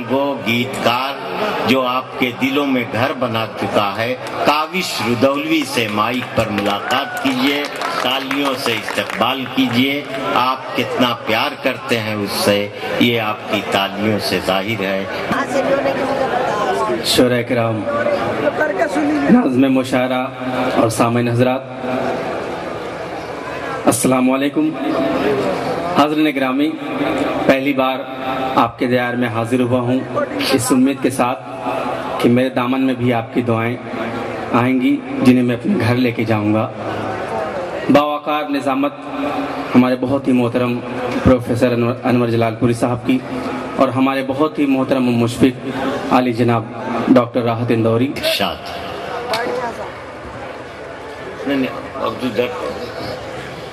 وہ گیتکار جو آپ کے دلوں میں گھر بنا چکا ہے، کاوش رودولوی سے مائک پر ملاقات کیجیے، تالیوں سے استقبال کیجیے۔ آپ کتنا پیار کرتے ہیں اس سے، یہ آپ کی تالیوں سے ظاہر ہے۔ شعراء کرام، ناظم مشاعرہ اور سامعین حضرات، السلام علیکم۔ حاضرین گرامی، پہلی بار آپ کے دیار میں حاضر ہوا ہوں، اس امید کے ساتھ کہ میرے دامن میں بھی آپ کی دعائیں آئیں گی، جنہیں میں اپنے گھر لے کے جاؤں گا۔ باوقار نظامت ہمارے بہت ہی محترم پروفیسر انور جلال پوری صاحب کی، اور ہمارے بہت ہی محترم مشفق عالی جناب ڈاکٹر راحت اندوری۔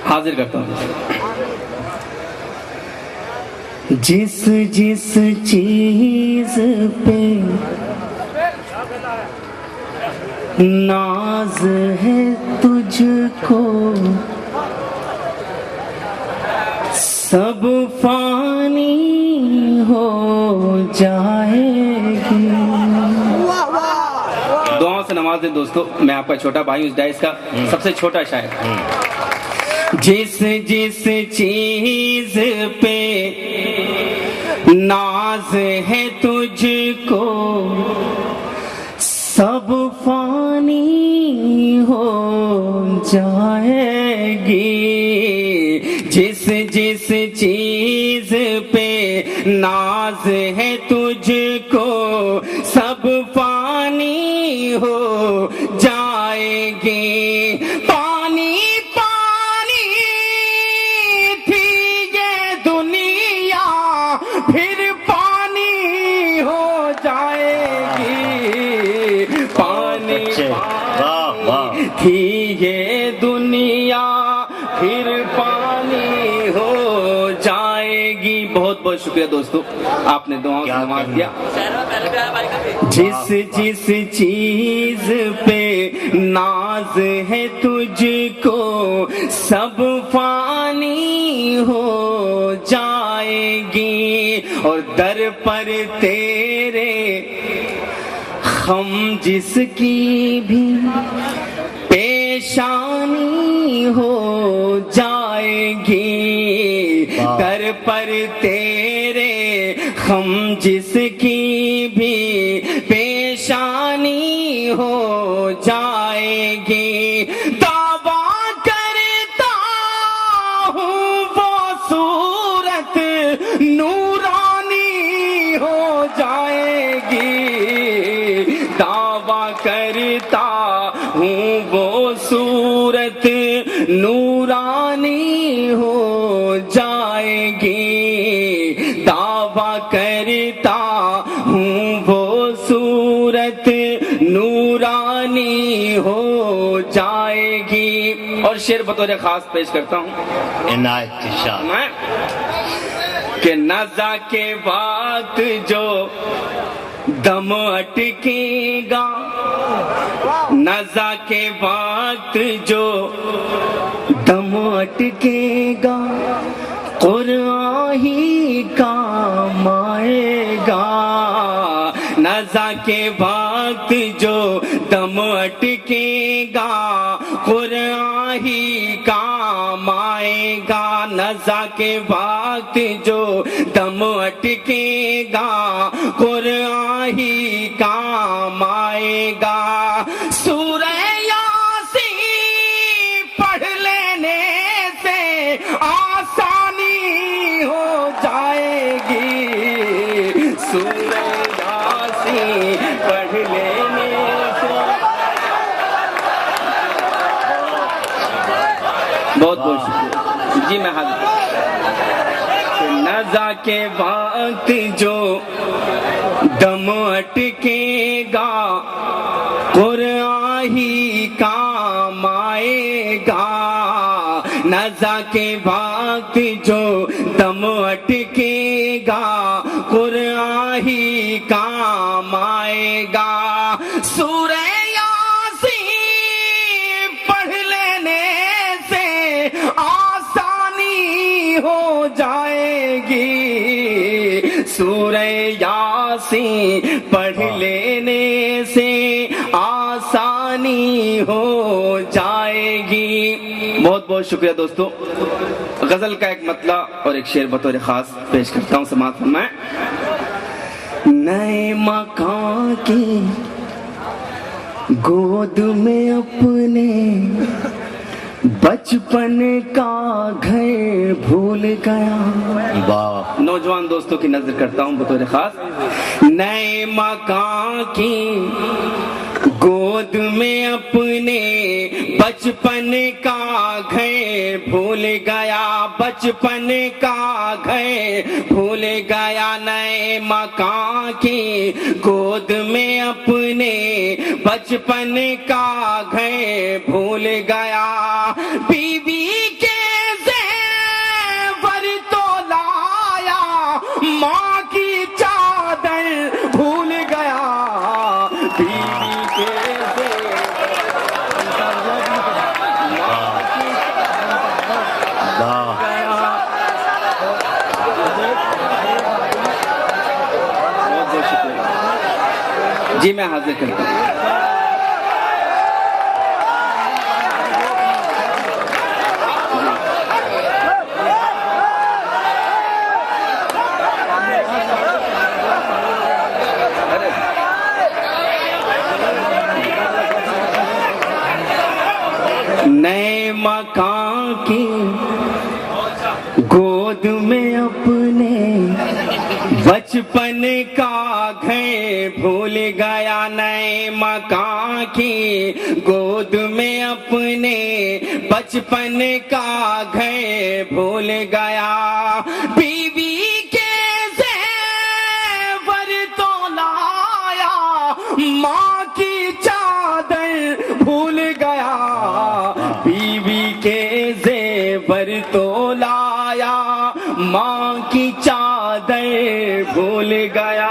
حاضر کرتا ہوں۔ جس جس چیز پہ ناز ہے تجھ کو، سب فانی ہو جائے گی۔ دعاؤں سے نواز دیں دوستو، میں آپ کا چھوٹا بھائی ہوں، اس ڈائس کا سب سے چھوٹا شاعر۔ جس جس چیز پہ ناز ہے تجھ کو، سب فانی ہو جائے گی۔ جس جس چیز پہ ناز ہے تجھ کو، سب فانی ہو جائے گی۔ پانی پانی تھی یہ دنیا، پھر پانی ہو جائے گی۔ پانی پانی تھی یہ دنیا، پھر پانی ہو جائے گی۔ بہت بہت شکریہ دوستو، آپ نے دعاؤں سے نواز دیا۔ جس جس چیز پہ ناز ہے تجھ کو، سب فانی ہو جائے گی۔ اور در پر تیرے خم جس کی بھی پیشانی ہو جائے گی۔ در پر تیرے خم جس کی بھی پیشانی ہو جائے گی۔ دعویٰ کرتا ہوں وہ صورت نورانی ہو جائے گی۔ دعویٰ کرتا ہوں وہ صورت نورانی ہو جائے گی۔ دعویٰ کرتا ہوں وہ صورت نورانی ہو جائے گی۔ اور شعر بطور خاص پیش کرتا ہوں عنایت شاہ کہ نزا کے وقت جو دم اٹکے گا، نزا کے وقت جو دم اٹکے گا، قرآن ہی کام آئے گا۔ نزا کے وقت جو دم اٹکے گا، قرآن ہی کام آئے گا۔ نزا کے وقت جو دم اٹکے گا، قرآن ہی کام آئے گا۔ سورہ یاسین پڑھ لینے سے آسانی ہو جائے گی۔ سورہ یاسین پڑھ لینے سے بہت بہت شکریہ جی۔ میں حاضر نزا کے وقت جو دم اٹکے گا، قرآن ہی کام آئے گا۔ نزا کے وقت جو دم اٹکے گا، قرآن ہی کام آئے گا۔ سورہ یاسین پڑھ لینے سے آسانی ہو جائے گی۔ سورہ یاسین یاسین پڑھ لینے سے آسانی ہو جائے گی۔ بہت بہت شکریہ دوستو۔ غزل کا ایک مطلع اور ایک شعر بطور خاص پیش کرتا ہوں، سماعت فرمائیں۔ نئے مکان کی گود میں اپنے بچپن کا گھر بھول گیا۔ نوجوان دوستوں کی نظر کرتا ہوں بطور خاص۔ نئے مکان کی گود میں اپنے بچپن کا گھر بھول گیا، بچپن کا گھر بھول گیا۔ نئے مکان کی گود میں اپنے بچپن کا گھر بھول گیا۔ بیوی کے زیور تو لایا، ماں کی چادر بھول گیا۔ بیوی کے جی میں حاضر کرتا ہوں۔ نئے مکان کی گود میں اپنے بچپن کا گھر بھول گیا۔ نئے مکان کی گود میں اپنے بچپن کا گھر بھول گیا۔ بیوی کے زیور تو لایا، ماں کی چادر بھول گیا۔ بیوی کے زیور تو لایا، ماں کی چادر بھول گیا۔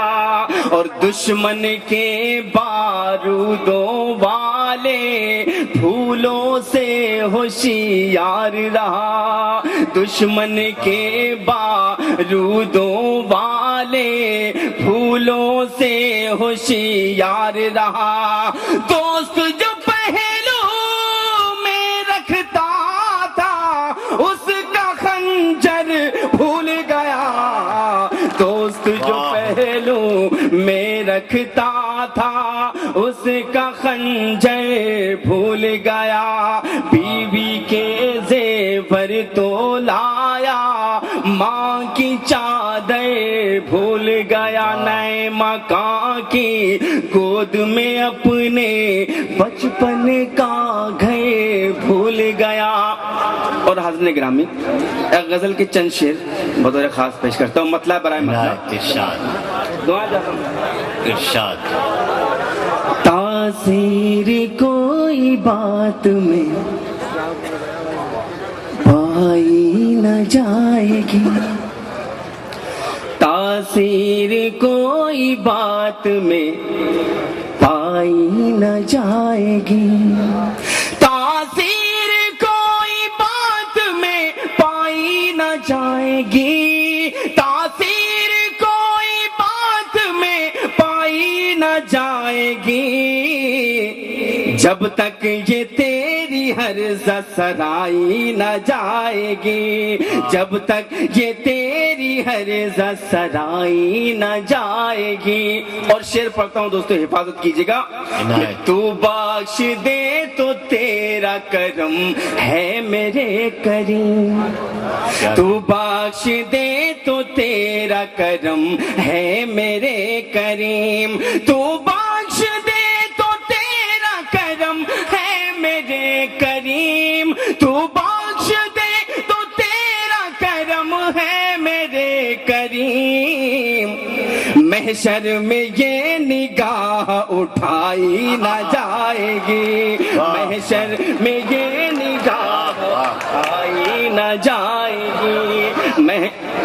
اور دشمن کے بارودوں والے پھولوں سے ہوشیار رہا، دشمن کے بارودوں والے پھولوں سے ہوشیار رہا۔ دوست جو پہلو میں رکھتا تھا، اس کا خنجر بھول گیا۔ دوست جو پہلو میں رکھتا تھا، اس کا خنجر بھول گیا۔ بیوی کے زیور تو لایا، ماں کی چادر بھول گیا۔ نئے مکان کی گود میں اپنے بچپن کا گھر بھول گیا۔ اور حضرت گرامی ایک غزل کے چند شعر بطور خاص پیش کرتا ہوں، مطلع برائے مطلع۔ ارشاد دعا جاتا ہوں۔ ارشاد۔ تاثیر کوئی بات میں پائی نہ جائے گی، تاثیر کوئی بات میں پائی نہ جائے گی، تاثیر کوئی بات میں پائی نہ جائے گی، تاثیر کوئی بات میں پائی نہ جائے گی، جب تک یہ تیری حرز سرائی نہ جائے گی، جب تک یہ تیری حرز سرائی نہ جائے گی۔ اور شعر پڑھتا ہوں دوستو، حفاظت کیجیے گا۔ تو بخش دے تو تیرا کرم ہے میرے کریم، تو بخش دے تو تیرا کرم ہے میرے کریم، تو بخش دے تو تیرا کرم ہے میرے کریم، تو بخش دے تو تیرا کرم ہے میرے کریم۔ محشر میں یہ نگاہ اٹھائی نہ جائے گی، محشر میں یہ نگاہ اٹھائی نہ جائے گی۔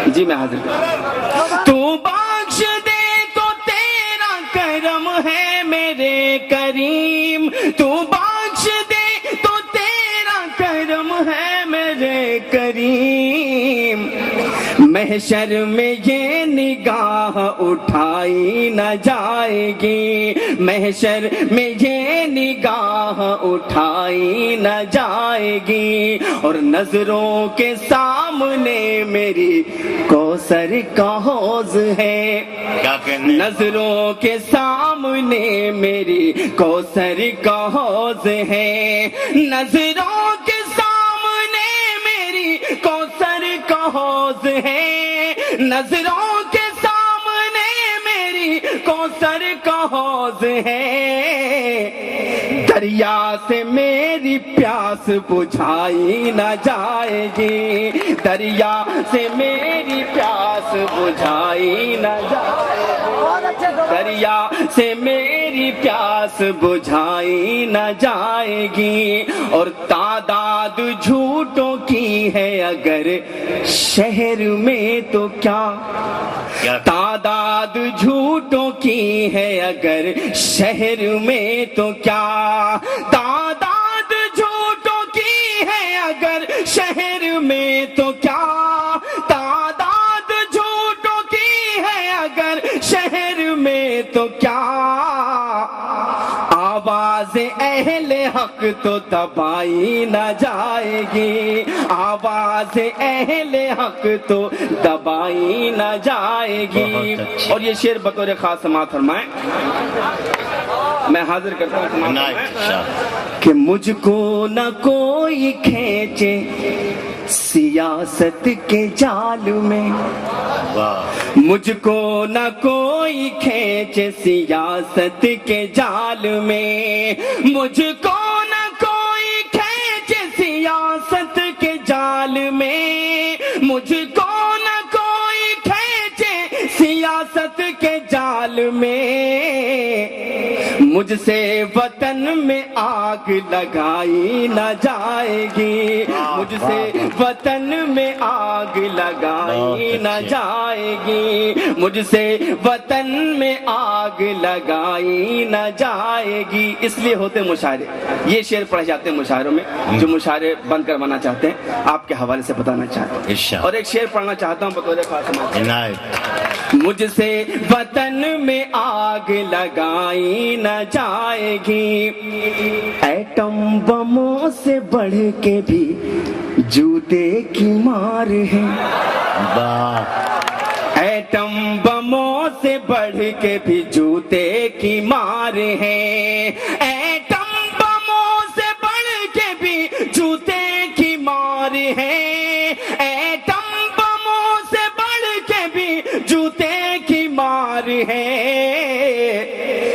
جی میں حاضر ہوں۔ تو بخش دے تو تیرا کرم ہے میرے کریم، تو بخش دے تو تیرا کرم ہے میرے کریم۔ محشر میں یہ نگاہ اٹھائی نہ جائے گی، محشر میں یہ نگاہ اٹھائی نہ جائے گی، اور نظروں کے سامنے میری کوثر کا حوض ہے، کیا کہنے؟ نظروں کے سامنے میری کوثر کا حوض ہے، نظروں کے سامنے میری کوثر کا حوض ہے، نظروں کے سامنے میری کوثر کا حوض ہے، دریا سے میری پیاس بجھائی نہ جائے گی، دریا سے میری پیاس بجھائی نہ جائے گی، دریا سے میری پیاس بجھائی نہ جائے گی، اور تعداد جھوٹوں کی ہے اگر شہر میں تو کیا، تعداد جھوٹوں کی ہے اگر شہر میں تو کیا، تعداد جھوٹوں کی ہے اگر شہر میں تو کیا، تعداد جھوٹوں کی ہے اگر شہر میں تو کیا، آواز اہل حق تو دبائی نہ جائے گی، آواز اہل حق تو دبائی نہ جائے گی۔ اور یہ شعر بطور خاص سماعت فرمائیں، میں حاضر کرتا ہوں سماعت کہ مجھ کو نہ کوئی کھینچے سیاست کے جال میں، مجھ کو نہ کوئی کھینچے سیاست کے جال میں، مجھ کو نہ کوئی کھینچے سیاست کے جال میں، مجھ کو نہ کوئی کھینچے سیاست کے جال میں، مجھ سے وطن میں آگ لگائی نہ جائے گی، مجھ سے وطن میں آگ لگائی نہ جائے گی، مجھ سے وطن میں آگ لگائی نہ جائے گی۔ اس لیے ہوتے مشاعرے، یہ شعر پڑھے جاتے ہیں مشاعروں میں، جو مشاعرے بند کروانا چاہتے ہیں آپ کے حوالے سے بتانا چاہتے ہیں۔ اور ایک شعر پڑھنا چاہتا ہوں بطور خاص، مجھ سے وطن میں آگ لگائی نہ جائے گی، ایٹم بموں سے بڑھ کے بھی جوتے کی مار ہے، ایٹم بموں سے بڑھ کے بھی جوتے کی مار ہے، ایٹم بموں سے بڑھ کے بھی جوتے کی مار ہے، ایٹم بموں سے بڑھ کے بھی جوتے کی مار ہے،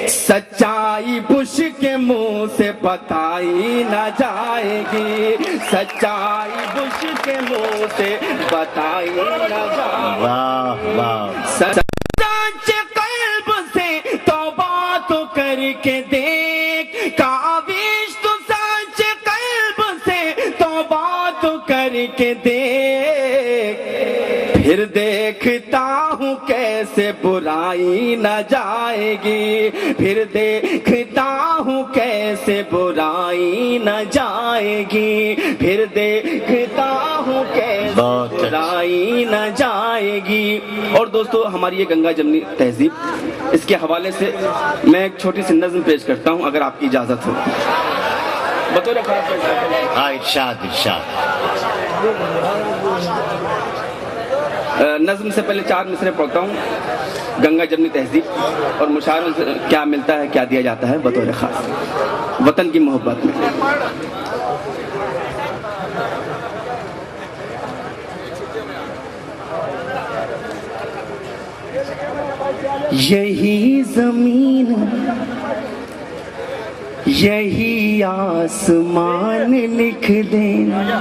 سچائی بش کے منہ سے بتائی نہ جائے گی، سچائی بش کے منہ سے بتائی نہ جائے گی، سچے قلب سے توبہ تو کر کے دیکھ، کاوش تو سچے قلب سے توبہ تو کر کے دیکھ، پھر دیکھتا ہوں کیسے برائی نہ جائے گی، پھر دیکھتا ہوں کیسے برائی نہ جائے گی، پھر دیکھتا ہوں کیسے برائی نہ جائے گی۔ اور دوستو ہماری یہ گنگا جمنی تہذیب، اس کے حوالے سے میں ایک چھوٹی سی نظم پیش کرتا ہوں اگر آپ کی اجازت ہو، بطور ارشاد نظم سے پہلے 4 مصرے پڑھتا ہوں، گنگا جمنی تہذیب اور مشاعروں سے کیا ملتا ہے، کیا دیا جاتا ہے بطور خاص وطن کی محبت میں۔ یہی زمین یہی آسمان لکھ دینا،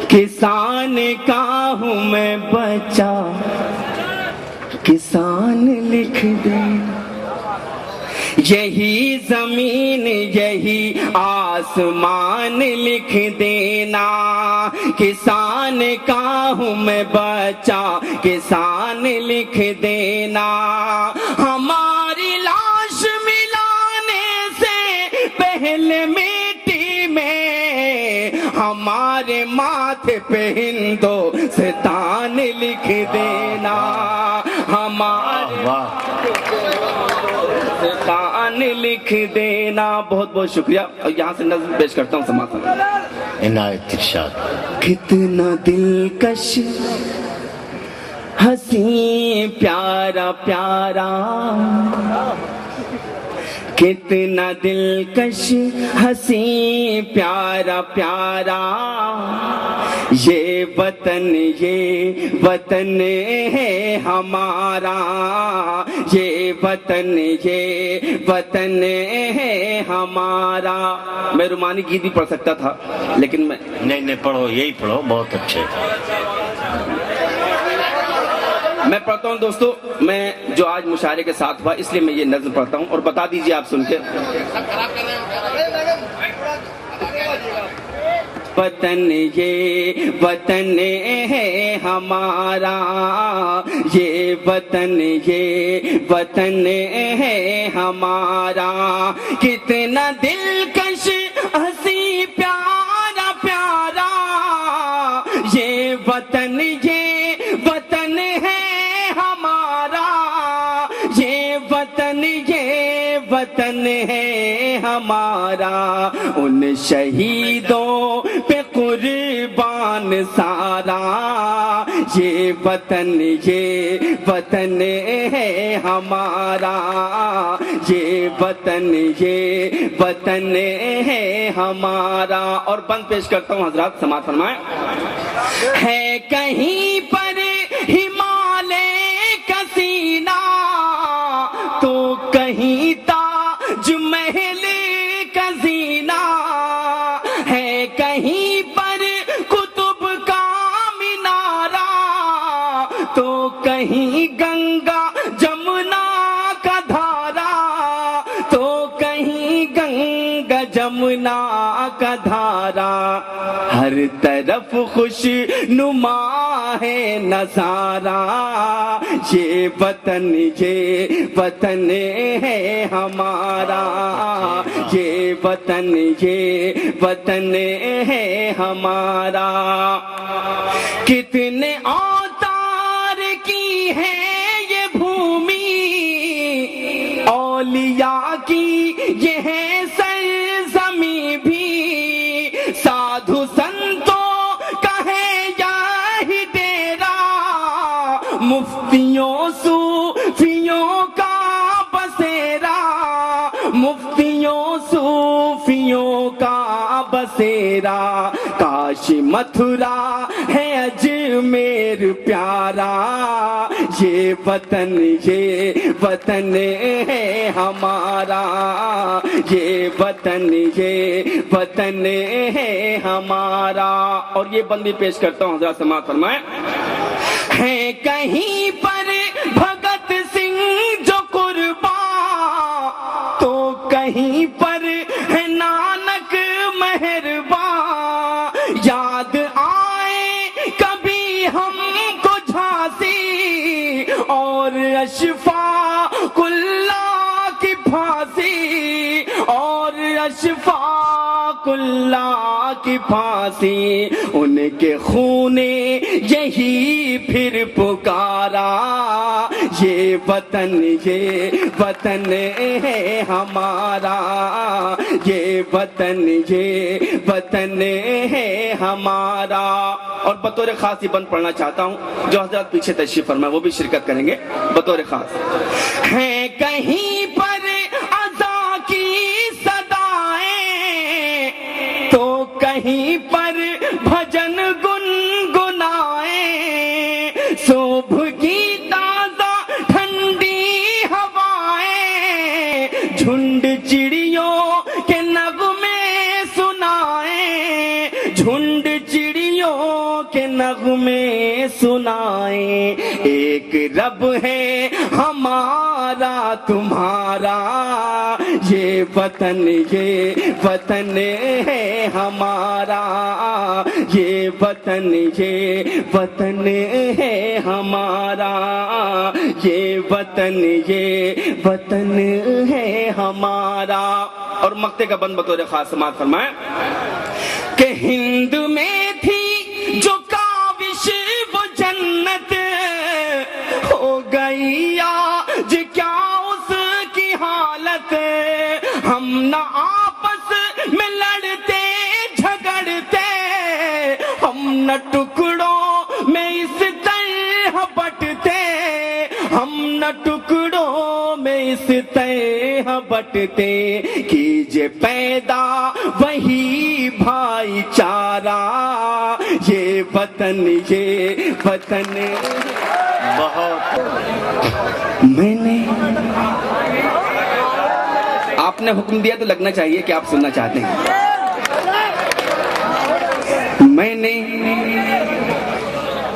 کسان کا ہوں میں بچہ، کسان لکھ دینا، یہی زمین یہی آسمان لکھ دینا، کسان کا ہوں میں بچہ، کسان لکھ دینا، ہماری لاش ملانے سے پہلے مٹی میں ہمارے ماتھے پہ ہندوستان لکھ دینا، ہمارے ہندوستان لکھ دینا۔ بہت بہت شکریہ، اور یہاں سے نظم پیش کرتا ہوں سماعت فرمائیں۔ عنایت ارشاد۔ کتنا دلکش حسین پیارا پیارا، کتنا دلکش حسین پیارا پیارا، یہ وطن ہے ہمارا، یہ وطن ہے ہمارا۔ میں رومانی گیت بھی پڑھ سکتا تھا لیکن میں نہیں پڑھو، یہی پڑھو، بہت اچھے۔ میں پڑھتا ہوں دوستو، میں جو آج مشاعرے کے ساتھ ہوا اس لیے میں یہ نظم پڑھتا ہوں، اور بتا دیجئے آپ سن کے۔ وطن ہے ہمارا، یہ وطن ہے ہمارا، کتنا دلکش ہنسی پیارا پیارا، یہ وطن ہے ہمارا، یہ وطن ہے ہمارا، ان شہیدوں پہ قربان سارا، یہ وطن ہے ہمارا، یہ وطن ہے ہمارا۔ اور بند پیش کرتا ہوں حضرات، سماعت فرمائیں۔ ہے کہیں پر ہمالے کا سینہ، تو کہیں تاج محل کا زینہ، ہے کہیں پر قطب کا مینارہ، تو کہیں گنگا جمنا کا دھارا، تو کہیں گنگا جمنا کا دھارا، ہر طرف خوش نما ہے نظارہ، یہ وطن ہے ہمارا، یہ وطن ہے ہمارا، کتنے اوتار کی ہے یہ بھومی، اولیاء کی یہ ہے سرزمین بھی، سادھو سنتوں کا ہے یہی ڈیرا، مفتیوں صوفیوں کا بسیرا، مفتیوں صوفیوں کا بسیرا، کاش متھرا ہے اجمیر پیارا، یہ وطن ہے ہمارا، یہ وطن ہے ہمارا۔ اور یہ بندی پیش کرتا ہوں، ذرا سماعت فرمائیں۔ ہے کہیں پر بھگت سنگھ جو قربان، تو کہیں پر ہے نانک مہربان، یاد آئے کبھی ہم کو جھانسی اور اشفاق اللہ کی پھانسی، اور اشفاق اللہ کی پھانسی، ان کے خون یہی پھر پکارا، یہ وطن ہے ہمارا، یہ وطن ہے ہمارا۔ اور بطور خاص یہ بند پڑھنا چاہتا ہوں، جو حضرات پیچھے تشریف فرمائے وہ بھی شرکت کریں گے بطور خاص۔ ہے کہیں پر اذا کی صدائیں، تو کہیں پر بھجن گنگنائیں، صبح کی تازہ ٹھنڈی ہوائیں، جھنڈ چڑیوں کے نغمے سنائیں، جھنڈ چڑیوں کے نغمے سنائیں، ایک رب ہے ہمارا تمہارا، یہ وطن ہے ہمارا، یہ وطن ہے ہمارا، یہ وطن ہے ہمارا۔ اور مقطع کا بند بطور خاص سماعت فرمائیں۔ کہ ہند میں تھی جو کاوش وہ جنت ہو گئی آج کیا اس کی حالت. ہم نہ آپس میں لڑتے جھگڑتے, ہم نہ ٹکڑوں میں اس طرح بٹتے, ہم نہ ٹکڑوں میں اس طرح بٹتے. کیجے پیدا وہی بھائی چارہ, یہ وطن بہت میں نے آپ نے حکم دیا تو لگنا چاہیے کہ آپ سننا چاہتے ہیں. میں نے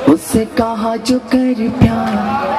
اس سے کہا جو کر پیار,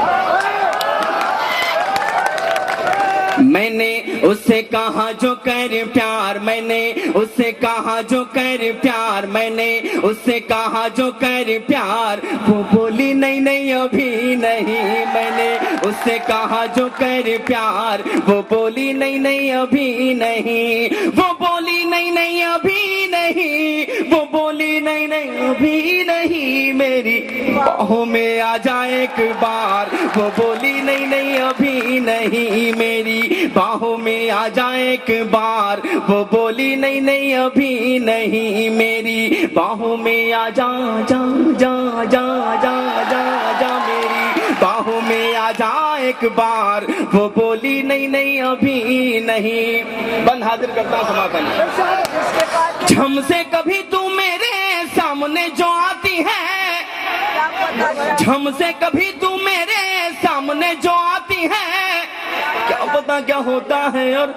میں نے اس سے کہا جو کر پیار, میں نے اس سے کہا جو کر پیار, میں نے اس سے کہا جو کر پیار. وہ بولی نہیں نہیں ابھی نہیں, میں نے اس سے کہا جو کر پیار. وہ بولی نہیں نہیں ابھی نہیں, وہ بولی نہیں نہیں ابھی نہیں, وہ بولی نہیں نہیں ابھی نہیں. میری باہوں میں آ جائے ایک بار, وہ بولی نہیں نہیں ابھی نہیں. میری باہوں میں آ جائے ایک بار, وہ بولی نہیں نہیں ابھی نہیں. میری باہوں میں آ جا جا جا جا جا جا جا, میری باہوں میں آ جا ایک بار. وہ بولی نہیں نہیں ابھی نہیں. بند حاضر کرتا ہوں سماپن. جھم سے کبھی تو میرے سامنے جو آتی ہے, جھم سے کبھی تو میرے سامنے جو آتی ہے, کیا پتا کیا ہوتا ہے اور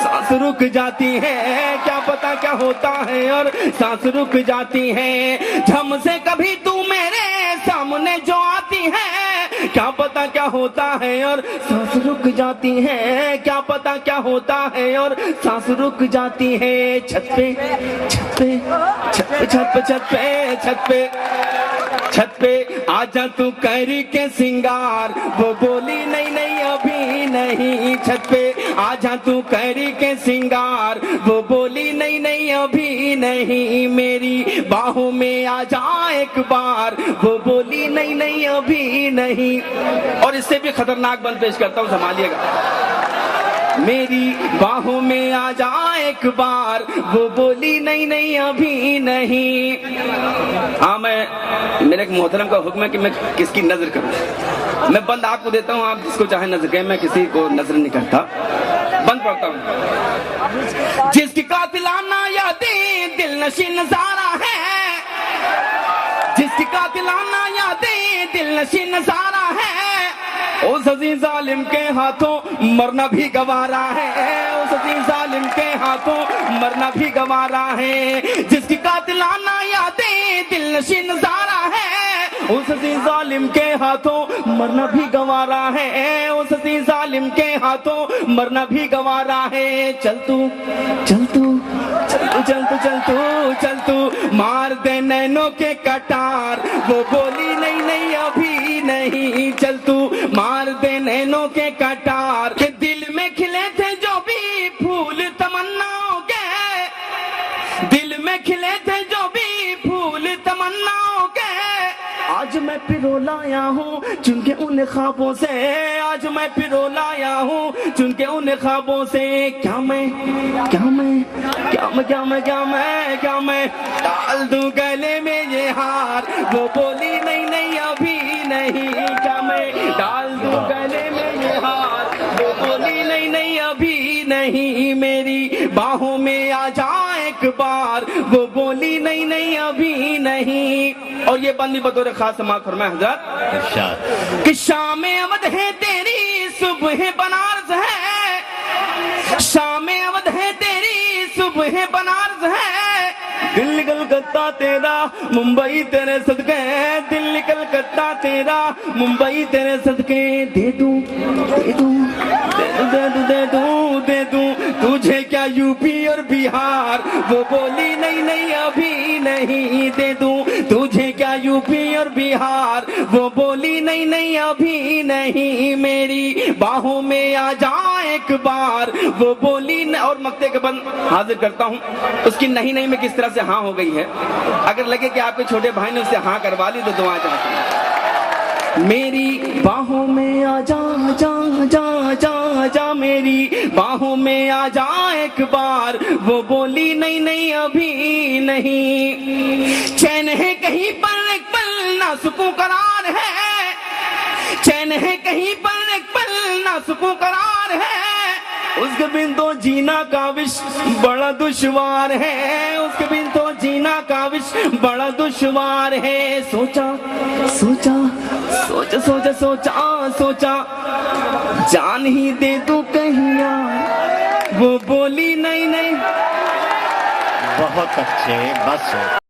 سانس رک جاتی ہے, کیا پتا کیا ہوتا ہے اور سانس رک جاتی ہے. جھم سے کبھی تو میرے سامنے جو آتی ہے, کیا پتا کیا ہوتا ہے اور سانس رک جاتی ہے, کیا پتا کیا ہوتا ہے اور سانس رک جاتی ہے. چھت پہ چھت پہ چھت پہ چھت پہ چھت پہ چھت پہ چھت پہ آجا تو کر کے سنگار. وہ بولی نہیں نہیں ابھی نہیں. چھت پہ آجا تو کر کے سنگار. وہ بولی نہیں نہیں ابھی نہیں. میری باہوں میں آ جا ایک بار. وہ بولی نہیں نہیں ابھی نہیں. اور اس سے بھی خطرناک بند پیش کرتا ہوں, سنبھالیے گا. میری باہوں میں آ جا ایک بار. وہ بولی نہیں نہیں ابھی نہیں. ہاں, میرے ایک محترم کا حکم ہے کہ میں کس کی نظر کروں. میں بند آپ کو دیتا ہوں, آپ جس کو چاہے نظر کریں, میں کسی کو نظر نہیں کرتا. بند پڑھتا ہوں. جس کی قاتلانہ یادیں دل نشین نظارہ ہے, جس کی قاتلانہ یادیں دل نشین نظارہ ہے, اس عظیم ظالم کے ہاتھوں مرنا بھی گوارا ہے, اس عظیم ظالم کے ہاتھوں مرنا بھی گوارا ہے. جس کی قاتلانہ یادیں دل نشین نظارہ ہے, اس عظیم ظالم کے ہاتھوں مرنا بھی گوارا ہے, اس عظیم ظالم کے ہاتھوں مرنا بھی گوارا ہے. چل تو چل تو چل تو چل تو چل تو چل تو مار دے نینوں کے کٹار. وہ بولی نہیں نہیں ابھی نہیں. چل تو مار دے نینوں کے کٹار. کہ دل میں کھلے تھے جو بھی پھول تمناؤں کے, دل میں کھلے تھے جو بھی پھول تمناؤں کے, آج میں پرو لایا ہوں چن کے ان خوابوں سے, آج میں پرو لایا ہوں چن کے ان خوابوں سے. کیا میں کیا میں کیا میں کیا میں کیا میں کیا میں ڈال دوں گلے میں یہ ہار. وہ بولی نہیں نہیں ابھی نہیں. کیا میں ڈال دوں گلے میں یہ ہار. وہ بولی نہیں نہیں ابھی نہیں. میری باہوں میں آ جا ایک بار. وہ بولی نہیں نہیں ابھی نہیں. اور یہ بندی بطور خاص سماعت فرمائے حضرت کہ شام اودھ ہے تیری صبح بنارس ہے, شام اودھ ہے تیری صبح بنارس ہے. دل کلکتہ تیرا ممبئی تیرے صدقے, دل کلکتہ تیرا ممبئی تیرے صدقے. دے دوں دے دوں دے دوں دے دوں دے دوں تجھے کیا یو پی اور بہار. وہ بولی نہیں نہیں ابھی نہیں. دے دوں تجھے کیا یو پی اور بہار. وہ بولی نہیں نہیں ابھی نہیں. نہیں میری باہوں میں آ جا ایک بار. وہ بولی اور مقطع کے بند حاضر کرتا ہوں. اس کی نہیں نہیں میں کس طرح سے ہاں ہو گئی ہے. اگر لگے کہ آپ کے چھوٹے بھائی نے اس سے ہاں کروا لی تو دعا چاہتے ہیں. میری باہوں میں آ جا جا جا جا جا میری باہوں میں آ جا ایک بار. وہ بولی نہیں نہیں ابھی نہیں. چین ہے کہیں پر ایک پل نہ سکون قرار ہے. چین ہے کہیں پر ایک پل نہ سکون قرار ہے. اس کے بن تو جینا کاوش بڑا دشوار ہے. اس کے بن تو جینا کاوش بڑا دشوار ہے. سوچا سوچا سوچا سوچا سوچا سوچا جان ہی دے تو کہیں یار. وہ بولی نہیں نہیں. بہت اچھے. بس